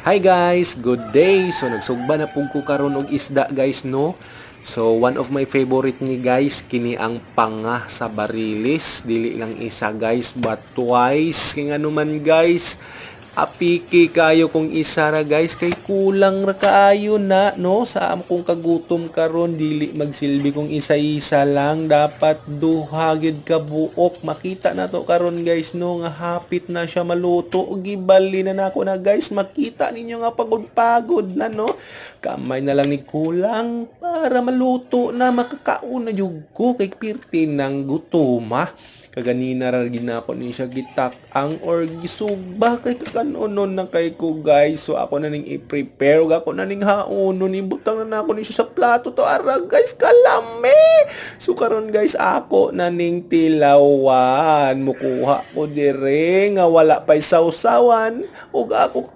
Hi guys, good day. So nagsugba na pug ko karon og isda guys no. So one of my favorite ni guys kini ang panga sa barilis. Dili lang isa guys but twice. Kaya naman guys, apiki kayo kung isa ra guys kay kulang ra kaayo na no sa akong kagutom karon dili magsilbi kung isa-isa lang dapat duha gyud ka buok makita na to karon guys no nga hapit na siya maluto gibali na nako na guys makita ninyo nga pagod-pagod na no kamay na lang ni kulang para maluto na makakaon na jud ko kay pirti ng gutoma kaganina ra gid ako ni siya gitak ang or gisugba kay kakanon na kay ko guys so ako na ning i-prepare ug ako na ning haonon ibutang na nako ni siya sa plato to ara guys kalami so karon guys ako na ning tilawan mukuha ko dire nga wala pay sausawan ug ako